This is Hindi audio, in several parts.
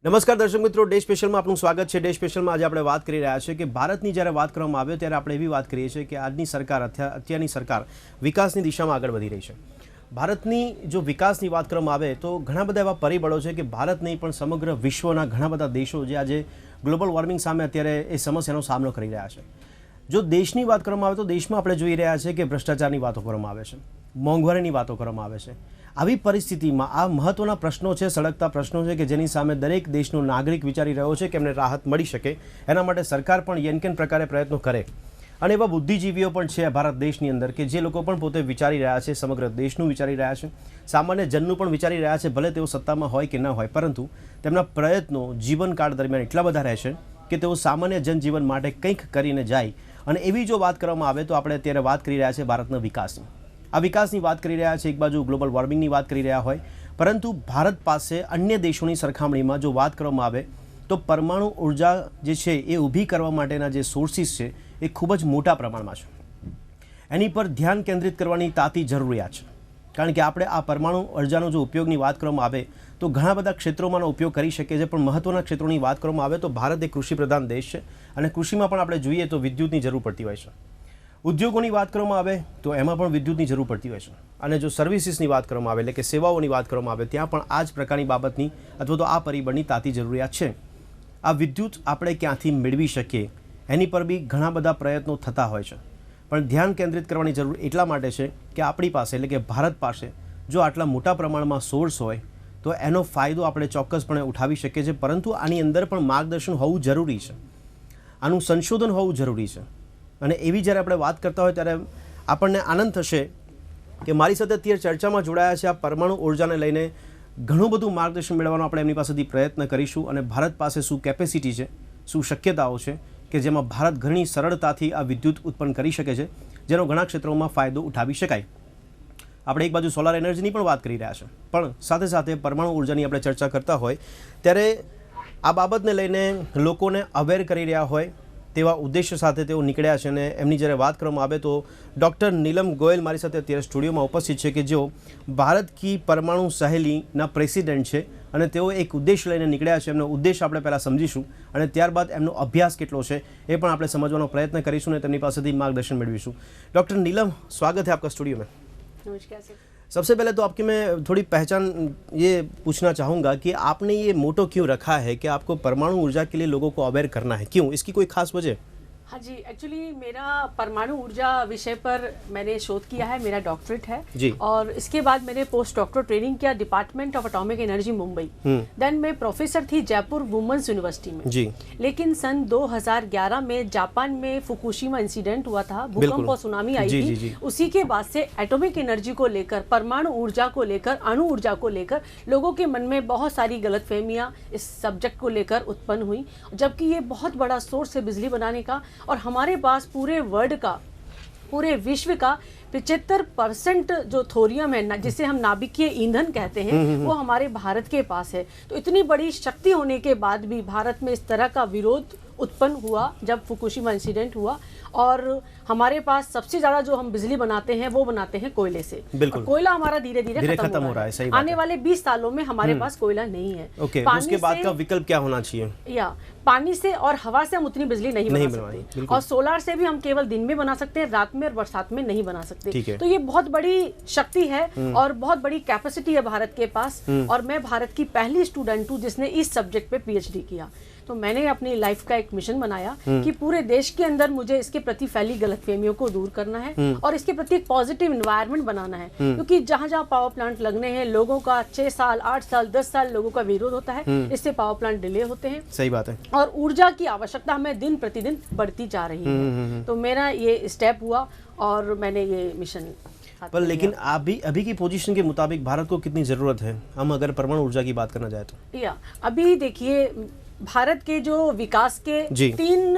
નમસ્કાર દર્શક મિત્રો, ડે સ્પેશિયલમાં આપનું સ્વાગત છે। ડે સ્પેશિયલમાં આજે આપણે વાત કરી રહ્યા છીએ કે ભારતની જ્યારે વાત કરવામાં આવે ત્યારે આપણે એવી વાત કરીએ છીએ કે આજની સરકાર અત્યારની સરકાર વિકાસની દિશામાં આગળ વધી રહી છે। ભારતની જો વિકાસની વાત કરવામાં આવે તો ઘણા બધા એવા પરિબળો છે કે ભારત નહીં પણ સમગ્ર વિશ્વના ઘણા બધા દેશો જે આજે ગ્લોબલ વોર્મિંગ સામે અત્યારે એ સમસ્યાનો સામનો કરી રહ્યા છે। જો દેશની વાત કરવામાં આવે તો દેશમાં આપણે જોઈ રહ્યા છીએ કે ભ્રષ્ટાચારની વાતો કરવામાં આવે છે, મોંઘવારીની વાતો કરવામાં આવે છે। આવી પરિસ્થિતિમાં આ મહત્વના પ્રશ્નો છે, સળગતા પ્રશ્નો છે કે જેની સામે દરેક દેશનો નાગરિક વિચારી રહ્યો છે કે એમને રાહત મળી શકે, એના માટે સરકાર પણ યેનકેન પ્રકારે પ્રયત્નો કરે। અને એવા બુદ્ધિજીવીઓ પણ છે ભારત દેશની અંદર કે જે લોકો પણ પોતે વિચારી રહ્યા છે, સમગ્ર દેશનું વિચારી રહ્યા છે, સામાન્ય જનનું પણ વિચારી રહ્યા છે, ભલે તેઓ સત્તામાં હોય કે ન હોય, પરંતુ તેમના પ્રયત્નો જીવનકાળ દરમિયાન એટલા બધા રહે છે કે તેઓ સામાન્ય જનજીવન માટે કંઈક કરીને જાય। અને એવી જો વાત કરવામાં આવે તો આપણે અત્યારે વાત કરી રહ્યા છીએ ભારતના વિકાસની। આ વિકાસની વાત કરી રહ્યા છે, એક બાજુ ગ્લોબલ વોર્મિંગની વાત કરી રહ્યા હોય, પરંતુ ભારત પાસે અન્ય દેશોની સરખામણીમાં જો વાત કરવામાં આવે તો પરમાણુ ઉર્જા જે છે એ ઊભી કરવા માટેના જે સોર્સિસ છે એ ખૂબ જ મોટા પ્રમાણમાં છે। એની પર ધ્યાન કેન્દ્રિત કરવાની તાતી જરૂરિયાત છે, કારણ કે આપણે આ પરમાણુ ઉર્જાનો જો ઉપયોગની વાત કરવામાં આવે તો ઘણા બધા ક્ષેત્રોમાંનો ઉપયોગ કરી શકીએ છીએ, પણ મહત્ત્વના ક્ષેત્રોની વાત કરવામાં આવે તો ભારત એક કૃષિ પ્રધાન દેશ છે અને કૃષિમાં પણ આપણે જોઈએ તો વિદ્યુતની જરૂર પડતી હોય છે। ઉદ્યોગોની વાત કરવામાં આવે તો એમાં પણ વિદ્યુતની જરૂર પડતી હોય છે, અને જો સર્વિસીસની વાત કરવામાં આવે એટલે કે સેવાઓની વાત કરવામાં આવે ત્યાં પણ આ જ પ્રકારની બાબતની અથવા તો આ પરિબળની તાતી જરૂરિયાત છે। આ વિદ્યુત આપણે ક્યાંથી મેળવી શકીએ એની પર બી ઘણા બધા પ્રયત્નો થતા હોય છે, પણ ધ્યાન કેન્દ્રિત કરવાની જરૂર એટલા માટે છે કે આપણી પાસે એટલે કે ભારત પાસે જો આટલા મોટા પ્રમાણમાં સોર્સ હોય તો એનો ફાયદો આપણે ચોક્કસપણે ઉઠાવી શકીએ છીએ, પરંતુ આની અંદર પણ માર્ગદર્શન હોવું જરૂરી છે, આનું સંશોધન હોવું જરૂરી છે। અને એવી જ્યારે આપણે વાત કરતા હોય ત્યારે આપણને આનંદ થશે કે મારી સાથે અત્યારે ચર્ચામાં જોડાયા છે આ પરમાણુ ઉર્જાને લઈને ઘણું બધું માર્ગદર્શન મેળવવાનો આપણે એમની પાસેથી પ્રયત્ન કરીશું, અને ભારત પાસે શું કેપેસિટી છે, શું શક્યતાઓ છે કે જેમાં ભારત ઘણી સરળતાથી આ વિદ્યુત ઉત્પન્ન કરી શકે છે, જેનો ઘણા ક્ષેત્રોમાં ફાયદો ઉઠાવી શકાય। આપણે એક બાજુ સોલાર એનર્જીની પણ વાત કરી રહ્યા છે, પણ સાથે સાથે પરમાણુ ઉર્જાની આપણે ચર્ચા કરતા હોય ત્યારે આ બાબતને લઈને લોકોને અવેર કરી રહ્યા હોય તેવા ઉદ્દેશ્ય સાથે તેઓ નીકળ્યા છે। અને એમની જ્યારે વાત કરવામાં આવે તો ડૉક્ટર નીલમ ગોયલ મારી સાથે અત્યારે સ્ટુડિયોમાં ઉપસ્થિત છે કે જેઓ ભારત કી પરમાણુ સહેલીના પ્રેસિડેન્ટ છે, અને તેઓ એક ઉદ્દેશ લઈને નીકળ્યા છે। એમનો ઉદ્દેશ આપણે પહેલાં સમજીશું અને ત્યારબાદ એમનો અભ્યાસ કેટલો છે એ પણ આપણે સમજવાનો પ્રયત્ન કરીશું અને તેમની પાસેથી માર્ગદર્શન મેળવીશું। डॉक्टर नीलम, स्वागत है आपका स्टूडियो में। नमस्कार सर। सबसे पहले तो आपकी मैं थोड़ी पहचान ये पूछना चाहूँगा कि आपने ये मोटो क्यों रखा है कि आपको परमाणु ऊर्जा के लिए लोगों को अवेयर करना है, क्यों, इसकी कोई खास वजह? हाँ जी, एक्चुअली मेरा परमाणु ऊर्जा विषय पर मैंने शोध किया है, मेरा डॉक्टरेट है जी। और इसके बाद मैंने पोस्ट डॉक्टर ट्रेनिंग किया department of atomic energy Mumbai. Then मैं प्रोफेसर थी जयपुर वुमेन्स यूनिवर्सिटी में जी। लेकिन सन 2011 में जापान में फुकुशिमा इंसिडेंट हुआ था, भूकंप और सुनामी आई थी। उसी के बाद से एटॉमिक एनर्जी को लेकर, परमाणु ऊर्जा को लेकर, अणु ऊर्जा को लेकर लोगों के मन में बहुत सारी गलतफहमियां इस सब्जेक्ट को लेकर उत्पन्न हुई, जबकि ये बहुत बड़ा सोर्स है बिजली बनाने का, और हमारे पास पूरे वर्ल्ड का, पूरे विश्व का 75% जो थोरियम है जिसे हम नाभिकीय ईंधन कहते हैं वो हमारे भारत के पास है। तो इतनी बड़ी शक्ति होने के बाद भी भारत में इस तरह का विरोध उत्पन्न हुआ जब फुकुशिमा इंसिडेंट हुआ, और हमारे पास सबसे ज्यादा जो हम बिजली बनाते हैं वो बनाते हैं कोयले से। और कोयला हमारा धीरे धीरे खत्म हो रहा है। सही आने वाले 20 सालों में हमारे पास कोयला नहीं है। उसके बाद का विकल्प क्या होना चाहिए? या पानी से और हवा से हम उतनी बिजली नहीं बना सकते, और सोलार से भी हम केवल दिन में बना सकते हैं, रात में और बरसात में नहीं बना सकते। तो ये बहुत बड़ी शक्ति है और बहुत बड़ी कैपेसिटी है भारत के पास, और मैं भारत की पहली स्टूडेंट हूँ जिसने इस सब्जेक्ट पे पीएचडी किया। तो मैंने अपनी लाइफ का एक मिशन बनाया कि पूरे देश के अंदर मुझे इसके प्रति फैली गलतफहमियों को दूर करना है और इसके प्रति एक पॉजिटिव एनवायरनमेंट बनाना है, क्योंकि जहाँ जहाँ पावर प्लांट लगने हैं लोगों का 6 साल 8 साल 10 साल लोगों का विरोध होता है, इससे पावर प्लांट डिले होते हैं। सही बात है। और ऊर्जा की आवश्यकता हमें दिन प्रतिदिन बढ़ती जा रही है। तो मेरा ये स्टेप हुआ और मैंने ये मिशन। पर लेकिन अभी की पोजीशन के मुताबिक भारत को कितनी जरूरत है, हम अगर परमाणु ऊर्जा की बात करना चाहे तो? या अभी देखिए, भारत के जो विकास के 3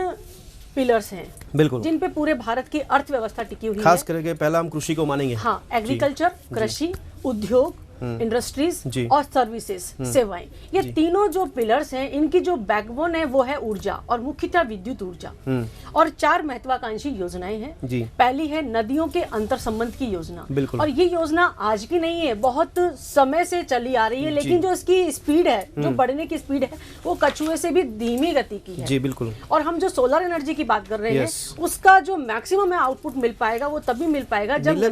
पिलर्स हैं, बिल्कुल, जिन पे पूरे भारत की अर्थव्यवस्था टिकी हुई है। खास करके पहला हम कृषि को मानेंगे। हाँ, एग्रीकल्चर, कृषि, उद्योग इंडस्ट्रीज और सर्विसेज, सेवाएं, ये तीनों जो पिलर्स हैं, इनकी जो बैकबोन है वो है ऊर्जा और मुख्यतः विद्युत ऊर्जा। और 4 महत्वाकांक्षी योजनाएं हैं। पहली है नदियों के अंतर संबंध की योजना, और ये योजना आज की नहीं है, बहुत समय से चली आ रही है, लेकिन जो इसकी स्पीड है, जो बढ़ने की स्पीड है, वो कछुए से भी धीमी गति की है। जी बिल्कुल। और हम जो सोलर एनर्जी की बात कर रहे हैं, उसका जो मैक्सिमम आउटपुट मिल पाएगा वो तभी मिल पाएगा जब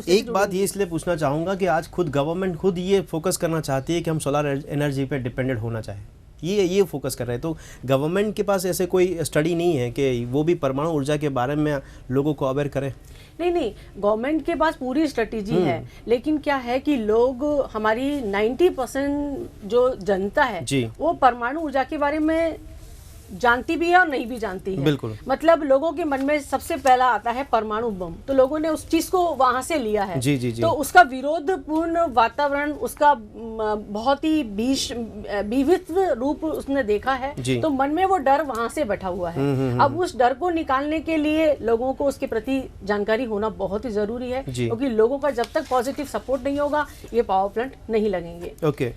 एक बात ये इसलिए पूछना चाहूंगा कि आज खुद गवर्नमेंट खुद ये फोकस करना चाहती है कि हम सोलर एनर्जी पे डिपेंडेंट होना चाहें, ये फोकस कर रहे हैं। तो गवर्नमेंट के पास ऐसे कोई स्टडी नहीं है कि वो भी परमाणु ऊर्जा के बारे में लोगों को अवेयर करे? नहीं, गवर्नमेंट के पास पूरी स्ट्रेटेजी है, लेकिन क्या है कि लोग, हमारी 90% जो जनता है वो परमाणु ऊर्जा के बारे में जानती भी है और नहीं भी जानती है। बिल्कुल। मतलब लोगों के मन में सबसे पहला आता है परमाणु बम, तो लोगों ने उस चीज को वहां से लिया है। जी। तो उसका विरोधपूर्ण वातावरण, उसका बहुत ही विविध रूप उसने देखा है, तो मन में वो डर वहां से बैठा हुआ है। अब उस डर को निकालने के लिए लोगों को उसके प्रति जानकारी होना बहुत ही जरूरी है, क्योंकि लोगों का जब तक पॉजिटिव सपोर्ट नहीं होगा ये पावर प्लांट नहीं लगेंगे। ओके।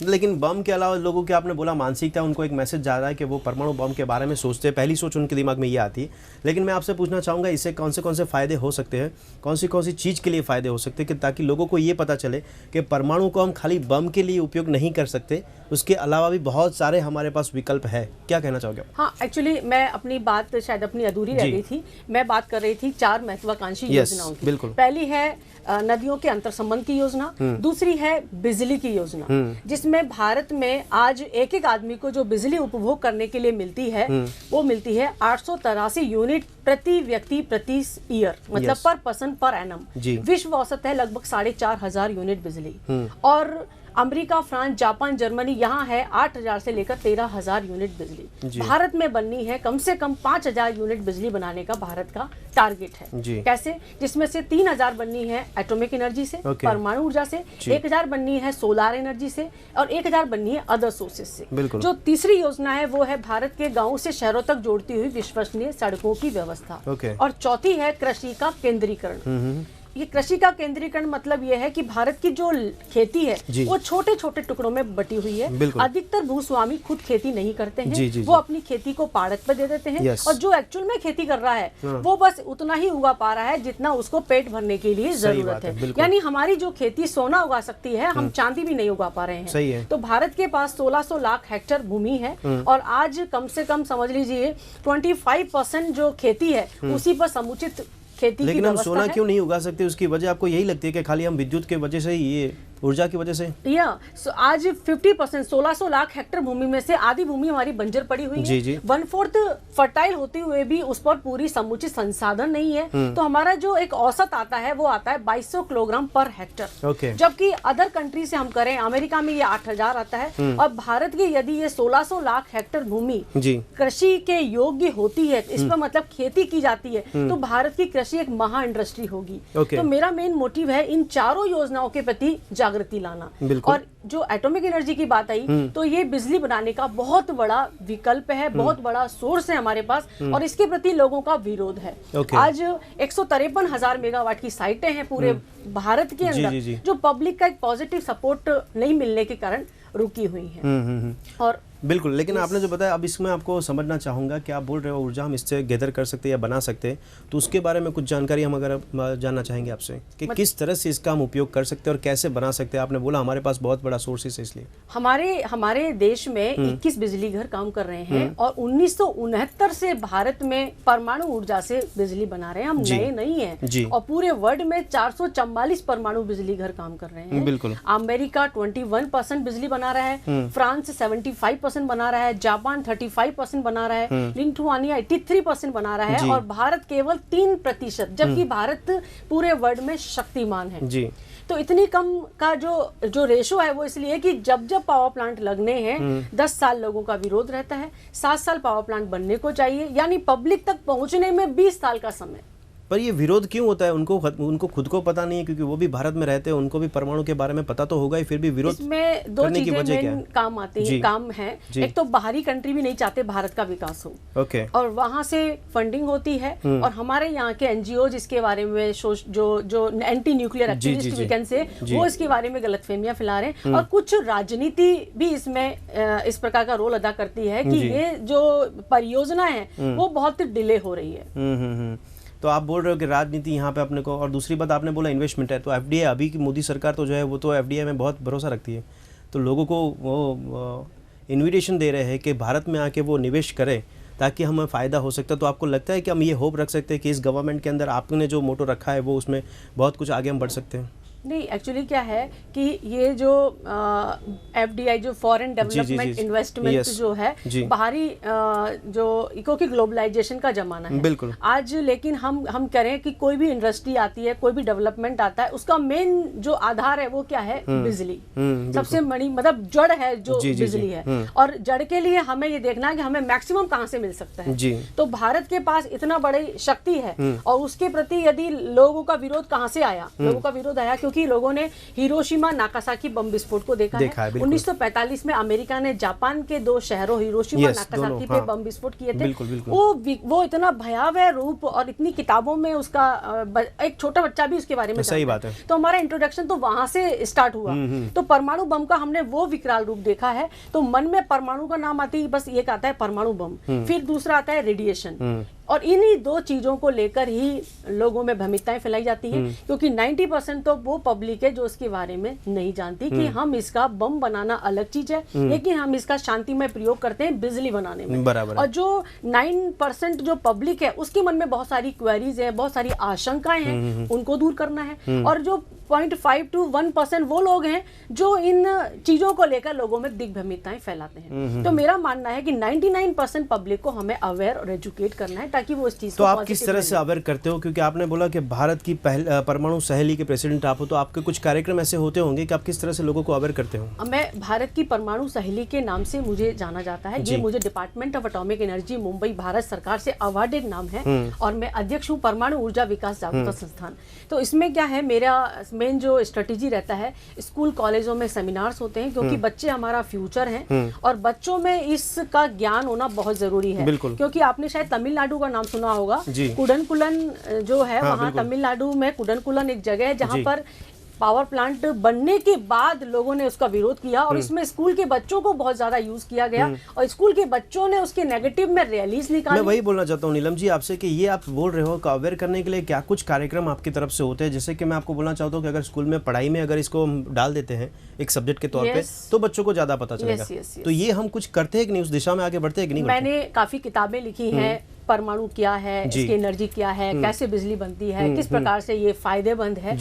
लेकिन बम के अलावा लोगों की, आपने बोला मानसिकता, उनको एक मैसेज जा रहा है कि वो परमाणु बम के बारे में सोचते हैं, पहली सोच उनके दिमाग में ये आती है। लेकिन मैं आपसे पूछना चाहूँगा, इससे कौन से फ़ायदे हो सकते हैं, कौन सी चीज़ के लिए फ़ायदे हो सकते हैं, कि ताकि लोगों को ये पता चले कि परमाणु को हम खाली बम के लिए उपयोग नहीं कर सकते, उसके अलावा भी बहुत सारे हमारे पास विकल्प है। क्या कहना चाहोगे? हाँ, एक्चुअली मैं अपनी बात शायद अपनी अधूरी रह गई थी। मैं बात कर रही थी 4 महत्वाकांक्षी योजनाओं की। बिल्कुल। पहली है नदियों के अंतर संबंध की योजना, दूसरी है बिजली की योजना, जिसमें भारत में आज एक आदमी को जो बिजली उपभोग करने के लिए मिलती है वो मिलती है 883 यूनिट प्रति व्यक्ति प्रति ईयर, मतलब पर पर्सन पर एनम। विश्व औसत है लगभग 4,500 यूनिट बिजली। और अमेरिका, फ्रांस, जापान, जर्मनी, यहाँ है 8,000 से लेकर 13,000 यूनिट बिजली। भारत में बननी है कम से कम 5,000 यूनिट बिजली बनाने का भारत का टारगेट है। कैसे? जिसमें से 3,000 बननी है एटॉमिक एनर्जी से, परमाणु ऊर्जा से, 1,000 बननी है सोलर एनर्जी से, और 1,000 बननी है अदर सोर्सेज से। जो तीसरी योजना है वो है भारत के गाँव से शहरों तक जोड़ती हुई विश्वसनीय सड़कों की व्यवस्था। और चौथी है कृषि का केंद्रीकरण। ये कृषि का केंद्रीकरण मतलब ये है कि भारत की जो खेती है वो छोटे छोटे टुकड़ों में बटी हुई है। अधिकतर भूस्वामी खुद खेती नहीं करते हैं, वो अपनी खेती को पाड़त पर दे देते हैं, और जो एक्चुअल में खेती कर रहा है वो बस उतना ही उगा पा रहा है जितना उसको पेट भरने के लिए जरूरत है। यानी हमारी जो खेती सोना उगा सकती है, हम चांदी भी नहीं उगा पा रहे हैं। तो भारत के पास 1600 लाख हेक्टेयर भूमि है, और आज कम से कम समझ लीजिए 25% जो खेती है उसी पर समुचित खेती। लेकिन हम सोना क्यों नहीं उगा सकते? उसकी वजह आपको यही लगती है कि खाली हम विद्युत के वजह से ही, ये ऊर्जा की वजह से? आज 50% 1600 लाख हेक्टेयर भूमि में से आधी भूमि हमारी बंजर पड़ी हुई है। 1/4 फर्टाइल होते हुए भी उस पर पूरी समुचित संसाधन नहीं है। तो हमारा जो एक औसत आता है वो आता है 2200 किलोग्राम पर हेक्टेयर। जबकि अदर कंट्री से हम करें, अमेरिका में ये 8,000 आता है, और भारत की यदि ये 1600 लाख हेक्टेयर भूमि कृषि के योग्य होती है, इस पर मतलब खेती की जाती है, तो भारत की कृषि एक महा इंडस्ट्री होगी। तो मेरा मेन मोटिव है इन चारों योजनाओं के प्रति जागृति लाना। और जो एटॉमिक एनर्जी की बात आई, तो ये बिजली बनाने का बहुत बड़ा विकल्प है, बहुत बड़ा सोर्स है हमारे पास, और इसके प्रति लोगों का विरोध है। आज 153,000 मेगावाट की साइटें हैं पूरे भारत के अंदर, जो पब्लिक का एक पॉजिटिव सपोर्ट नहीं मिलने के कारण रुकी हुई है। और बिल्कुल। लेकिन आपने जो बताया, अब इसमें आपको समझना चाहूँगा कि आप बोल रहे हो ऊर्जा हम इससे गैदर कर सकते हैं या बना सकते हैं, तो उसके बारे में कुछ जानकारी हम अगर जानना चाहेंगे आपसे कि किस तरह से इसका हम उपयोग कर सकते हैं और कैसे बना सकते हैं। आपने बोला हमारे पास बहुत बड़ा सोर्सेस है, इसलिए हमारे देश में 21 बिजली घर काम कर रहे हैं, और 1969 से भारत में परमाणु ऊर्जा से बिजली बना रहे हैं। हम नए नहीं है, और पूरे वर्ल्ड में 444 परमाणु बिजली घर काम कर रहे हैं। बिल्कुल। अमेरिका 21% बिजली बना रहा है, फ्रांस 75% बना रहा है, जापान 35% बना रहा है, लिथुआनिया 83% बना रहा है, और भारत केवल 3%, जबकि भारत पूरे वर्ल्ड में शक्तिमान है। तो इतनी कम का जो रेशो है वो इसलिए कि जब पावर प्लांट लगने हैं 10 साल लोगों का विरोध रहता है, 7 साल पावर प्लांट बनने को चाहिए, यानी पब्लिक तक पहुंचने में 20 साल का समय। पर ये विरोध क्यों होता है? उनको खुद को पता नहीं है, क्योंकि वो भी भारत में रहते हैं, उनको भी परमाणु के बारे में पता तो होगा ही, फिर भी विरोध इसमें दो करने की वजह क्या चीजें है? काम आती हैं, काम है। एक तो बाहरी कंट्री भी नहीं चाहते भारत का विकास हो, ओके, और वहां से फंडिंग होती है, और हमारे यहाँ के एनजीओ जिसके बारे में जो एंटी न्यूक्लियर एक्टिविस्ट वीकेंड से वो इसके बारे में गलतफहमियां फैला रहे हैं, और कुछ राजनीति भी इसमें इस प्रकार का रोल अदा करती है कि ये जो परियोजना है वो बहुत डिले हो रही है। तो आप बोल रहे हो कि राजनीति यहाँ पे अपने को, और दूसरी बात आपने बोला इन्वेस्टमेंट है, तो एफडीआई अभी की मोदी सरकार तो जो है वो तो एफडीआई में बहुत भरोसा रखती है, तो लोगों को वो इन्विटेशन दे रहे हैं कि भारत में आके वो निवेश करें ताकि हमें फ़ायदा हो सकता है। तो आपको लगता है कि हम ये होप रख सकते हैं कि इस गवर्नमेंट के अंदर आपने जो मोटो रखा है वो उसमें बहुत कुछ आगे हम बढ़ सकते हैं? नहीं, एक्चुअली क्या है कि ये जो एफडीआई जो फॉरेन डेवलपमेंट इन्वेस्टमेंट जो है बाहरी जो क्योंकि ग्लोबलाइजेशन का जमाना है बिल्कुल आज, लेकिन हम करें कि कोई भी इंडस्ट्री आती है, कोई भी डेवलपमेंट आता है, उसका मेन जो आधार है वो क्या है? बिजली। सबसे बड़ी मतलब जड़ है जो बिजली है, और जड़ के लिए हमें ये देखना है कि हमें मैक्सिमम कहाँ से मिल सकता है। तो भारत के पास इतना बड़ी शक्ति है, और उसके प्रति यदि लोगों का विरोध कहाँ से आया? लोगों का विरोध आया क्योंकि लोगों ने हिरोशिमा नागासाकी बम विस्फोट को देखा है। 1945 में अमेरिका ने जापान के 2 शहरों हिरोशिमा नागासाकी पे बम विस्फोट किए थे। वो इतना भयावह रूप, और इतनी किताबों में उसका एक छोटा बच्चा भी उसके बारे में सही बात है। तो हमारा इंट्रोडक्शन तो वहां से स्टार्ट हुआ। तो परमाणु बम का हमने वो विकराल रूप देखा है, तो मन में परमाणु का नाम आती ही बस एक आता है परमाणु बम, फिर दूसरा आता है रेडिएशन, और इन्हीं 2 चीजों को लेकर ही लोगों में भ्रमितताएं फैलाई जाती हैं, क्योंकि 90% तो वो पब्लिक है जो इसके बारे में नहीं जानती कि हम इसका बम बनाना अलग चीज है, लेकिन हम इसका शांतिमय प्रयोग करते हैं बिजली बनाने में। बराबर। और जो 9% जो पब्लिक है उसके मन में बहुत सारी क्वेरीज है, बहुत सारी आशंकाएं हैं, उनको दूर करना है। और जो 0.5 to 1% वो लोग हैं जो इन चीजों को लेकर लोगों में दिग्भ्रमितताएं फैलाते हैं। तो मेरा मानना है कि 99% पब्लिक को हमें अवेयर और एजुकेट करना है ताकि वो इस चीज तो आप किस तरह से अवेयर करते हो? क्योंकि आपने बोला कि भारत की परमाणु सहेली के प्रेसिडेंट आप हो, तो आपके कुछ कार्यक्रम ऐसे होते होंगे कि आप किस तरह से लोगों को अवेयर करते हो? मैं भारत की परमाणु सहेली के नाम से मुझे जाना जाता है। ये मुझे department of atomic energy Mumbai Bharat सरकार से अवार्डेड नाम है, और मैं अध्यक्ष हूँ परमाणु ऊर्जा विकास जागरूकता संस्थान। तो इसमें क्या है, मेरा मेन जो स्ट्रेटेजी रहता है, स्कूल कॉलेजों में सेमिनार्स होते हैं, क्योंकि बच्चे हमारा फ्यूचर हैं, और बच्चों में इसका ज्ञान होना बहुत जरूरी है। क्योंकि आपने शायद तमिलनाडु का नाम सुना होगा, कुडनकुलन जो है, वहाँ तमिलनाडु में कुडनकुलन एक जगह है जहाँ पर पावर प्लांट बनने के बाद लोगों ने उसका विरोध किया, और इसमें स्कूल के बच्चों को बहुत ज्यादा यूज किया गया, और स्कूल के बच्चों ने उसके नेगेटिव में रैलीज निकाली। मैं वही बोलना चाहता हूँ नीलम जी आपसे कि ये आप बोल रहे हो कि अवेयर करने के लिए क्या कुछ कार्यक्रम आपकी तरफ से होते हैं? जैसे कि मैं आपको बोलना चाहता हूँ कि अगर स्कूल में पढ़ाई में अगर इसको हम डाल देते हैं एक सब्जेक्ट के तौर पे, तो बच्चों को ज्यादा पता चलेगा। तो ये हम कुछ करते हैं कि नहीं, उस दिशा में आगे बढ़ते हैं कि नहीं? मैंने काफी किताबें लिखी हैं, परमाणु क्या है, इसकी एनर्जी क्या है, कैसे बिजली बनती है, किस प्रकार से ये फायदेमंद है।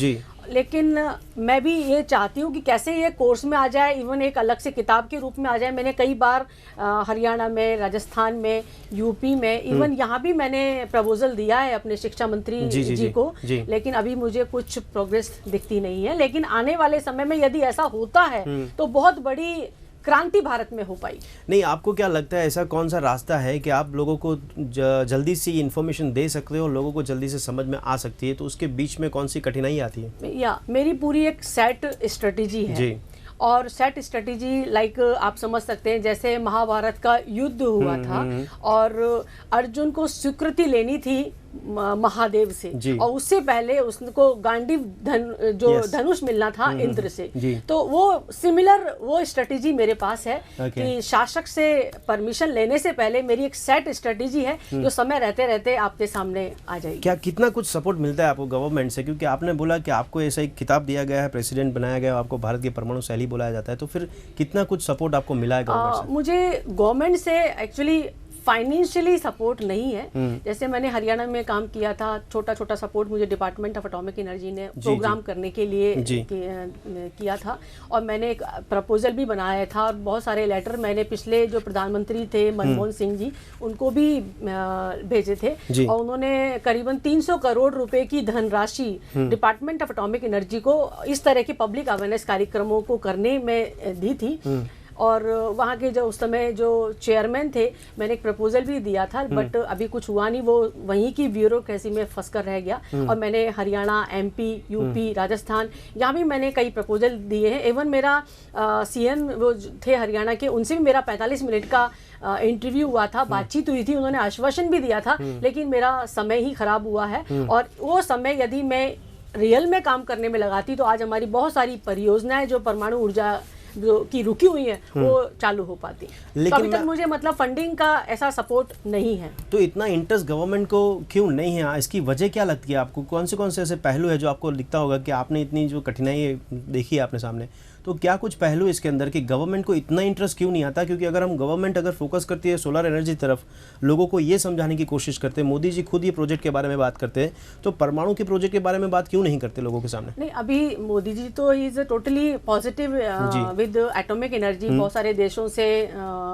लेकिन मैं भी ये चाहती हूँ कि कैसे ये कोर्स में आ जाए, इवन एक अलग से किताब के रूप में आ जाए। मैंने कई बार हरियाणा में, राजस्थान में, यूपी में, इवन यहाँ भी मैंने प्रपोजल दिया है अपने शिक्षा मंत्री जी को, लेकिन अभी मुझे कुछ प्रोग्रेस दिखती नहीं है। लेकिन आने वाले समय में यदि ऐसा होता है तो बहुत बड़ी क्रांति भारत में हो पाई। नहीं, आपको क्या लगता है ऐसा कौन सा रास्ता है कि आप लोगों को जल्दी से इन्फॉर्मेशन दे सकते हो और लोगों को जल्दी से समझ में आ सकती है? तो उसके बीच में कौन सी कठिनाई आती है? या मेरी पूरी एक सेट स्ट्रेटेजी है जी। और सेट स्ट्रेटेजी लाइक आप समझ सकते हैं जैसे महाभारत का युद्ध हुआ था और अर्जुन को स्वीकृति लेनी थी महादेव से, और उससे पहले उसको गांडीव धनुष मिलना था इंद्र से। तो वो सिमिलर वो स्ट्रेटेजी मेरे पास है कि शासक से परमिशन लेने से पहले मेरी एक सेट स्ट्रेटेजी है जो समय रहते रहते आपके सामने आ जाएगी। क्या कितना कुछ सपोर्ट मिलता है आपको गवर्नमेंट से? क्योंकि आपने बोला कि आपको ऐसा एक किताब दिया गया है, प्रेसिडेंट बनाया गया, आपको भारत की परमाणु सहेली बुलाया जाता है, तो फिर कितना कुछ सपोर्ट आपको मिला है गवर्नमेंट से? मुझे गवर्नमेंट से एक्चुअली फाइनेंशियली सपोर्ट नहीं है। जैसे मैंने हरियाणा में काम किया था, छोटा छोटा सपोर्ट मुझे डिपार्टमेंट ऑफ एटॉमिक एनर्जी ने प्रोग्राम करने के लिए किया था, और मैंने एक प्रपोजल भी बनाया था और बहुत सारे लेटर मैंने पिछले जो प्रधानमंत्री थे मनमोहन सिंह जी उनको भी भेजे थे, और उन्होंने करीबन 300 करोड़ रुपए की धनराशि डिपार्टमेंट ऑफ एटॉमिक एनर्जी को इस तरह के पब्लिक अवेयरनेस कार्यक्रमों को करने में दी थी। और वहाँ के जो उस समय जो चेयरमैन थे, मैंने एक प्रपोजल भी दिया था, बट अभी कुछ हुआ नहीं, वो वहीं की ब्यूरोक्रेसी में फंस कर रह गया। और मैंने हरियाणा, MP, UP, राजस्थान, यहाँ भी मैंने कई प्रपोजल दिए हैं। इवन मेरा CM वो थे हरियाणा के, उनसे भी मेरा 45 मिनट का इंटरव्यू हुआ था, बातचीत हुई थी, उन्होंने आश्वासन भी दिया था, लेकिन मेरा समय ही खराब हुआ है। और वो समय यदि मैं रियल में काम करने में लगाती तो आज हमारी बहुत सारी परियोजनाएं जो परमाणु ऊर्जा जो की रुकी हुई है वो चालू हो पाती। लेकिन तो अभी तक मुझे मतलब फंडिंग का ऐसा सपोर्ट नहीं है। तो इतना इंटरेस्ट गवर्नमेंट को क्यों नहीं है? इसकी वजह क्या लगती है आपको? कौन से ऐसे पहलू है जो आपको दिखता होगा कि आपने इतनी जो कठिनाई देखी है अपने सामने, तो क्या कुछ पहलू इसके अंदर कि गवर्नमेंट को इतना इंटरेस्ट क्यों नहीं आता? क्योंकि अगर हम गवर्नमेंट अगर फोकस करती है सोलर एनर्जी तरफ, लोगों को ये समझाने की कोशिश करते हैं, मोदी जी खुद ये प्रोजेक्ट के बारे में बात करते हैं, तो परमाणु के प्रोजेक्ट के बारे में बात क्यों नहीं करते लोगों के सामने? नहीं, अभी मोदी जी तो he is totally positive with atomic energy. बहुत सारे देशों से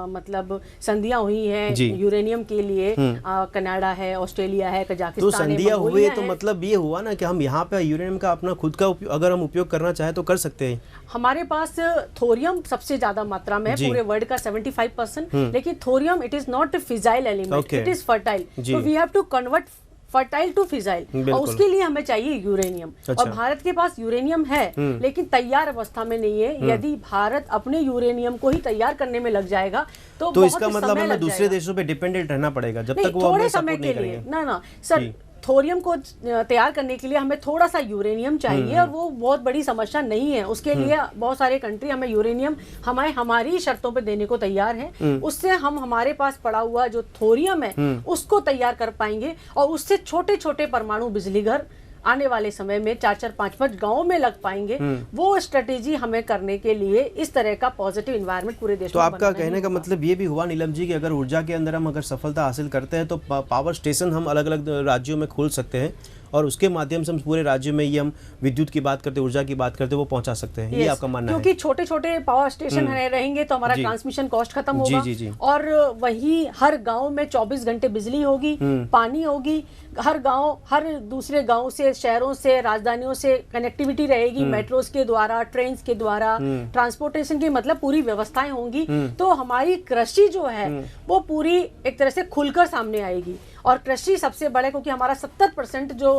मतलब संधियां हुई हैं यूरेनियम के लिए, कनाडा है, ऑस्ट्रेलिया है, कजाकिस्तान है। तो संधियां हुई तो मतलब ये हुआ ना कि हम यहाँ पे यूरेनियम का अपना खुद का अगर हम उपयोग करना चाहें तो कर सकते हैं। हमारे पास थोरियम सबसे ज्यादा मात्रा में है, पूरे वर्ल्ड का 75%, लेकिन thorium it is not fissile element, it is fertile, तो we have to convert fertile to fissile, और उसके लिए हमें चाहिए यूरेनियम। और भारत के पास यूरेनियम है, लेकिन तैयार अवस्था में नहीं है। यदि भारत अपने यूरेनियम को ही तैयार करने में लग जाएगा तो इसका मतलब हमें दूसरे देशों पे डिपेंडेंट रहना पड़ेगा जब तक वो थोड़े समय के लिए। ना सर, थोरियम को तैयार करने के लिए हमें थोड़ा सा यूरेनियम चाहिए, और वो बहुत बड़ी समस्या नहीं है। उसके लिए बहुत सारे कंट्री हमें यूरेनियम हमारी शर्तों पे देने को तैयार है। उससे हम हमारे पास पड़ा हुआ जो थोरियम है उसको तैयार कर पाएंगे, और उससे छोटे छोटे परमाणु बिजली घर आने वाले समय में 4-4, 5-5 गाँव में लग पाएंगे। वो स्ट्रेटेजी हमें करने के लिए इस तरह का पॉजिटिव एनवायरनमेंट पूरे देश में। तो आपका कहने का मतलब ये भी हुआ नीलम जी कि अगर ऊर्जा के अंदर हम अगर सफलता हासिल करते हैं तो पावर स्टेशन हम अलग अलग राज्यों में खोल सकते हैं, और उसके माध्यम से हम पूरे राज्य में ये हम विद्युत की बात करते, ऊर्जा की बात करते, वो पहुंचा सकते हैं। ये आपका मानना है? क्योंकि छोटे छोटे पावर स्टेशन रहेंगे तो हमारा ट्रांसमिशन कॉस्ट खत्म होगा। और वही हर गांव में 24 घंटे बिजली होगी, पानी होगी, हर गांव, हर दूसरे गांव से, शहरों से, राजधानियों से कनेक्टिविटी रहेगी, मेट्रोस के द्वारा, ट्रेन के द्वारा, ट्रांसपोर्टेशन की मतलब पूरी व्यवस्थाएं होंगी। तो हमारी कृषि जो है वो पूरी एक तरह से खुलकर सामने आएगी। और कृषि सबसे बड़े, क्योंकि हमारा 70% जो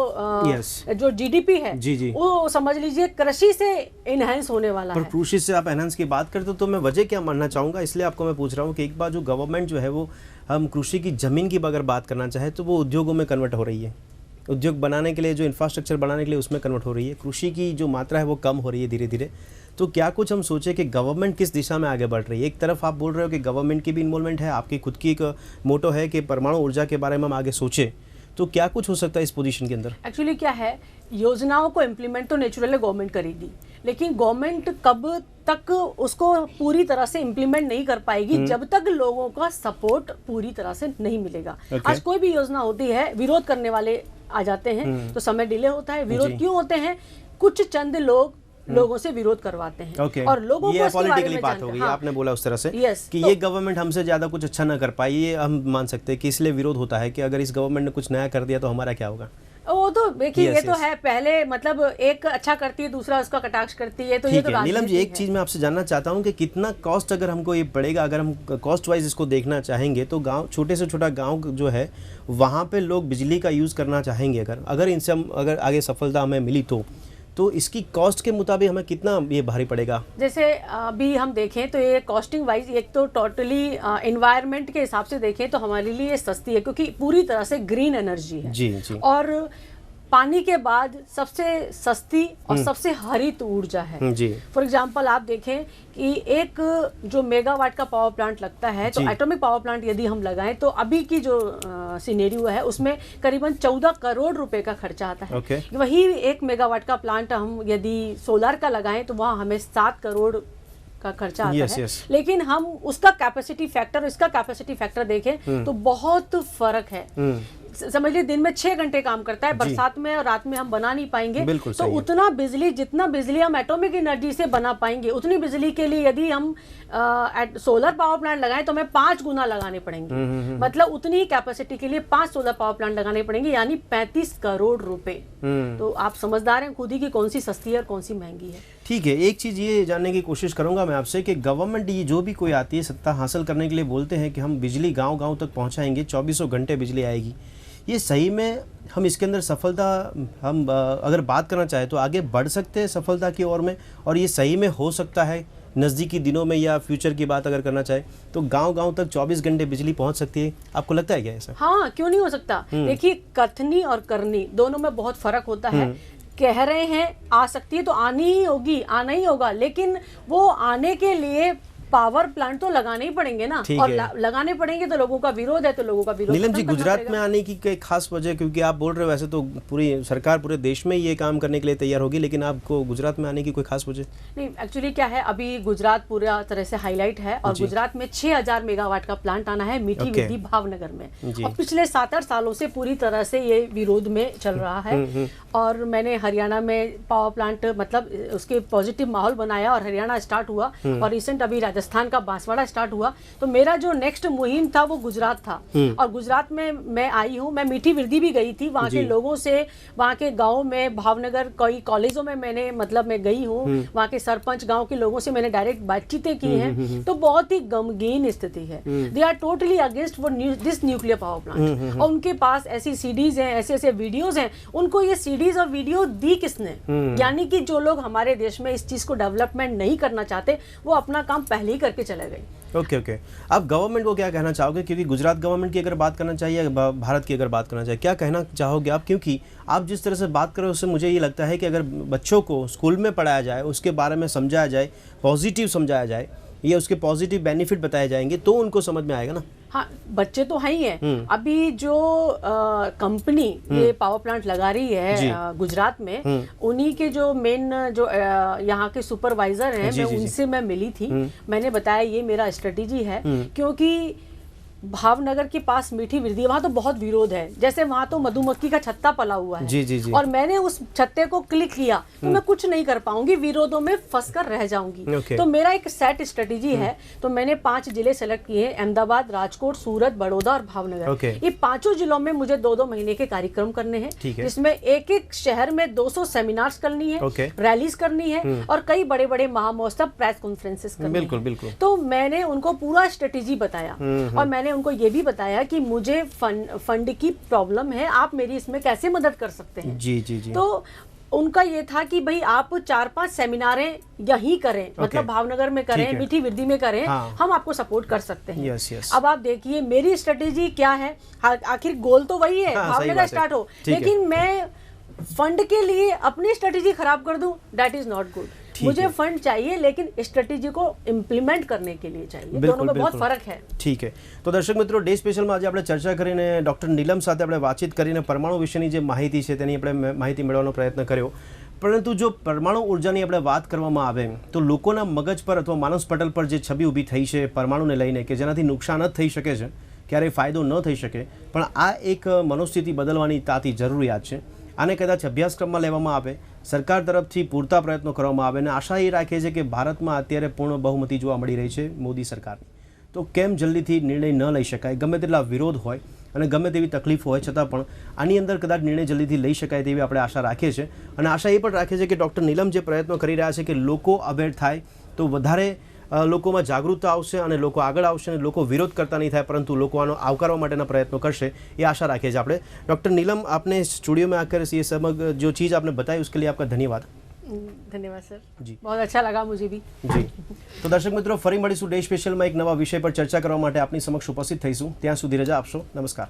GDP है वो समझ लीजिए कृषि से इनहेंस होने वाला है। कृषि से आप एनहांस की बात करते हो तो मैं वजह क्या मानना चाहूँगा, इसलिए आपको मैं पूछ रहा हूँ कि एक बार जो गवर्नमेंट जो है वो हम कृषि की ज़मीन की अगर बात करना चाहे तो वो उद्योगों में कन्वर्ट हो रही है, उद्योग बनाने के लिए, जो इंफ्रास्ट्रक्चर बनाने के लिए उसमें कन्वर्ट हो रही है। कृषि की जो मात्रा है वो कम हो रही है धीरे धीरे। तो क्या कुछ हम सोचे कि गवर्नमेंट किस दिशा में आगे बढ़ रही है? एक तरफ आप बोल रहे हो कि गवर्नमेंट की भी इन्वॉल्वमेंट है, आपकी खुद की एक मोटो है कि परमाणु ऊर्जा के बारे में हम आगे सोचें, तो क्या कुछ हो सकता है इस पोजीशन के अंदर? एक्चुअली क्या है, योजनाओं को इम्प्लीमेंट तो नेचुरली गवर्नमेंट करेगी, लेकिन गवर्नमेंट कब तक उसको पूरी तरह से इम्प्लीमेंट नहीं कर पाएगी जब तक लोगों का सपोर्ट पूरी तरह से नहीं मिलेगा। आज कोई भी योजना होती है, विरोध करने वाले आ जाते हैं तो समय डिले होता है। विरोध क्यों होते हैं? कुछ चंद लोगों से विरोध करवाते हैं, और लोगों को पॉलिटिकली बात हो गई। आपने बोला उस तरह से कि ये गवर्नमेंट हमसे ज्यादा कुछ अच्छा ना कर पाई, ये हम मान सकते हैं कि इसलिए विरोध होता है कि अगर इस गवर्नमेंट ने कुछ नया कर दिया तो हमारा क्या होगा। वो तो देखिए, ये तो है, पहले मतलब एक अच्छा करती है, दूसरा उसका कटाक्ष करती है, तो ये तो नीलम जी, एक चीज मैं आपसे जानना चाहता हूँ कि कितना कॉस्ट अगर हमको ये पड़ेगा, अगर हम कॉस्ट वाइज इसको देखना चाहेंगे तो गांव, छोटे से छोटा गांव जो है वहाँ पे लोग बिजली का यूज करना चाहेंगे, अगर इनसे हम अगर आगे सफलता हमें मिली तो इसकी कॉस्ट के मुताबिक हमें कितना ये भारी पड़ेगा? जैसे अभी हम देखें तो ये कॉस्टिंग वाइज एक तो टोटली एनवायरनमेंट के हिसाब से देखें तो हमारे लिए सस्ती है, क्योंकि पूरी तरह से ग्रीन एनर्जी है। जी। और पानी के बाद सबसे सस्ती और सबसे हरित ऊर्जा है। फॉर एग्जाम्पल आप देखें कि एक जो मेगावाट का पावर प्लांट लगता है, तो एटॉमिक पावर प्लांट यदि हम लगाएं तो अभी की जो सिनेरियो है उसमें करीबन 14 करोड़ रुपए का खर्चा आता है। वही 1 मेगावाट का प्लांट हम यदि सोलर का लगाएं तो वहाँ हमें 7 करोड़ का खर्चा आता है। लेकिन हम उसका कैपेसिटी फैक्टर, इसका कैपेसिटी फैक्टर देखें तो बहुत फर्क है। समझ लीजिए दिन में 6 घंटे काम करता है, बरसात में और रात में हम बना नहीं पाएंगे। तो उतना बिजली, जितना बिजली हम एटॉमिक एनर्जी से बना पाएंगे, उतनी बिजली के लिए यदि हम सोलर पावर प्लांट लगाएं तो हमें 5 गुना लगाने पड़ेंगे। मतलब उतनी ही कैपेसिटी के लिए 5 सोलर पावर प्लांट लगाने पड़ेंगे, यानी 35 करोड़ रुपए। तो आप समझदार हैं खुद ही कि कौन सी सस्ती है और कौन सी महंगी है। ठीक है, एक चीज़ ये जानने की कोशिश करूंगा मैं आपसे कि गवर्नमेंट ये जो भी कोई आती है सत्ता हासिल करने के लिए बोलते हैं कि हम बिजली गांव-गांव तक पहुंचाएंगे, 24 घंटे बिजली आएगी। ये सही में हम इसके अंदर सफलता हम अगर बात करना चाहें तो आगे बढ़ सकते हैं सफलता की ओर में, और ये सही में हो सकता है नज़दीकी दिनों में या फ्यूचर की बात अगर करना चाहे तो गांव-गांव तक 24 घंटे बिजली पहुंच सकती है? आपको लगता है क्या ऐसा? हाँ, क्यों नहीं हो सकता। देखिए, कथनी और करनी दोनों में बहुत फर्क होता है। कह रहे हैं आ सकती है तो आनी ही होगी, आना ही होगा, लेकिन वो आने के लिए पावर प्लांट तो लगाने ही पड़ेंगे ना, और लगाने पड़ेंगे तो लोगों का विरोध है, तो लोगों का विरोध। नीलम जी, गुजरात में आने की कोई खास वजह, क्योंकि आप बोल रहे हो वैसे तो पूरी सरकार पूरे देश में ये काम करने के लिए तैयार होगी, लेकिन आपको गुजरात में आने की कोई खास वजह? नहीं, एक्चुअली क्या है, अभी गुजरात पूरा तरह से हाईलाइट है और गुजरात में 6000 मेगावाट का प्लांट आना है मीठी विधि भावनगर में, और पिछले 7-8 सालों से पूरी तरह से ये विरोध में चल रहा है। और मैंने हरियाणा में पावर प्लांट मतलब उसके पॉजिटिव माहौल बनाया और हरियाणा स्टार्ट हुआ, और रिसेंट अभी राजस्थान का बांसवाड़ा स्टार्ट हुआ। तो मेरा जो नेक्स्ट मुहिम था वो गुजरात था, और गुजरात में मैं आई हूँ, मैं मीठी विधि भी गई थी, वहाँ के लोगों से, वहाँ के गाँव में, भावनगर कई कॉलेजों में मैंने मतलब मैं गई हूँ, वहाँ के सरपंच गाँव के लोगों से मैंने डायरेक्ट बातचीतें की हैं। तो बहुत ही गमगीन स्थिति है, they are totally against this nuclear power plant, और उनके पास ऐसी सीडीज हैं, ऐसे ऐसे वीडियोज हैं। उनको ये सीडीज और वीडियो दी किसने? यानी कि जो लोग हमारे देश में इस चीज को डेवलपमेंट नहीं करना चाहते वो अपना काम पहले ही करके चले गए। ओके। आप गवर्नमेंट को क्या कहना चाहोगे, क्योंकि गुजरात गवर्नमेंट की अगर बात करना चाहिए, भारत की अगर बात करना चाहिए, क्या कहना चाहोगे आप? क्योंकि आप जिस तरह से बात कर रहे हो उससे मुझे ये लगता है कि अगर बच्चों को स्कूल में पढ़ाया जाए, उसके बारे में समझाया जाए, पॉजिटिव समझाया जाए या उसके पॉजिटिव बेनिफिट बताए जाएंगे तो उनको समझ में आएगा ना। हाँ, बच्चे तो हैं ही हैं। अभी जो कंपनी ये पावर प्लांट लगा रही है गुजरात में, उन्हीं के जो मेन जो यहाँ के सुपरवाइजर हैं, मैं उनसे मैं मिली थी। मैंने बताया ये मेरा स्ट्रेटेजी है, क्योंकि भावनगर के पास मीठी विधि, वहां तो बहुत विरोध है। जैसे वहां तो मधुमक्खी का छत्ता पला हुआ है, जी। और मैंने उस छत्ते को क्लिक किया तो मैं कुछ नहीं कर पाऊंगी, विरोधों में फंस कर रह जाऊंगी। तो मेरा एक सेट स्ट्रेटेजी है। तो मैंने 5 जिले सेलेक्ट किए, अहमदाबाद, राजकोट, सूरत, बड़ौदा और भावनगर। ये 5 जिलों में मुझे 2-2 महीने के कार्यक्रम करने हैं, जिसमें एक शहर में 200 सेमिनार्स करनी है, रैलीज करनी है, और कई बड़े बड़े महामहोत्सव, प्रेस कॉन्फ्रेंसेस करनी है। बिल्कुल। तो मैंने उनको पूरा स्ट्रेटेजी बताया, और मैंने उनको ये भी बताया कि मुझे फंड की प्रॉब्लम है, आप मेरी इसमें कैसे मदद कर सकते हैं। जी। तो उनका ये था कि भाई आप 4-5 सेमिनारें यहीं करें, मतलब भावनगर में करें, मीठी विधि में करें, हम आपको सपोर्ट कर सकते हैं। अब आप देखिए मेरी स्ट्रेटेजी क्या है, आखिर गोल तो वही है, भावनगर स्टार्ट हो, लेकिन मैं फंड के लिए अपनी स्ट्रेटेजी खराब कर दूं, दैट इज नॉट गुड। मुझे फंड चाहिए, लेकिन स्ट्रेटेजी को इम्प्लीमेंट करने के लिए चाहिए। दोनों में बहुत फर्क है। ठीक है, तो दर्शक મિત્રો, ડે સ્પેશિયલમાં આજે આપણે ચર્ચા કરીને ડોક્ટર નીલમ સાથે આપણે વાતચીત કરીને પરમાણુ વિશેની જે માહિતી છે તેની આપણે માહિતી મેળવવાનો પ્રયત્ન કર્યો। પરંતુ જો પરમાણુ ઉર્જાની આપણે વાત કરવામાં આવે તો લોકોના મગજ પર અથવા માનસ પટલ પર જે છબી ઊભી થઈ છે પરમાણુને લઈને કે જેનાથી નુકસાન જ થઈ શકે છે, ક્યારેય ફાયદો ન થઈ શકે, પણ આ એક મનોસ્થિતિ બદલવાની તાતી જરૂરિયાત છે। આને કદાચ અભ્યાસક્રમમાં લેવામાં આવે, સરકાર તરફથી પૂરતા પ્રયત્નો કરવામાં આવે, અને આશા એ રાખે છે કે ભારતમાં અત્યારે પૂર્ણ બહુમતી જોવા મળી રહી છે મોદી સરકારની, તો કેમ જલ્દીથી નિર્ણય ન લઈ શકાય? ગમે તેટલા વિરોધ હોય અને ગમે તેવી તકલીફ હોય છતાં પણ આની અંદર કદાચ નિર્ણય જલ્દીથી લઈ શકાય તેવી આપણે આશા રાખીએ છીએ। અને આશા એ પણ રાખીએ છીએ કે ડૉક્ટર નીલમ જે પ્રયત્નો કરી રહ્યા છે કે લોકો અવેર થાય તો વધારે લોકોમાં જાગૃતતા આવશે અને લોકો આગળ આવશે અને લોકો વિરોધ કરતા નહીં થાય, પરંતુ લોકો આનો આવકારવા માટેના પ્રયત્નો કરશે, એ આશા રાખીએ છીએ આપણે। ડૉક્ટર નીલમ, आपने स्टूडियो में आकर ये समग्र जो चीज़ आपने बताई उसके लिए आपका धन्यवाद। धन्यवाद सर जी, बहुत अच्छा लगा मुझे भी जी। तो दर्शक मित्रों, फरी મળીશું ડે સ્પેશિયલમાં એક નવા વિષય પર ચર્ચા કરવા માટે આપની સમક્ષ ઉપસ્થિત થઈશું। ત્યાં સુધી રજા આપશો। નમસ્કાર।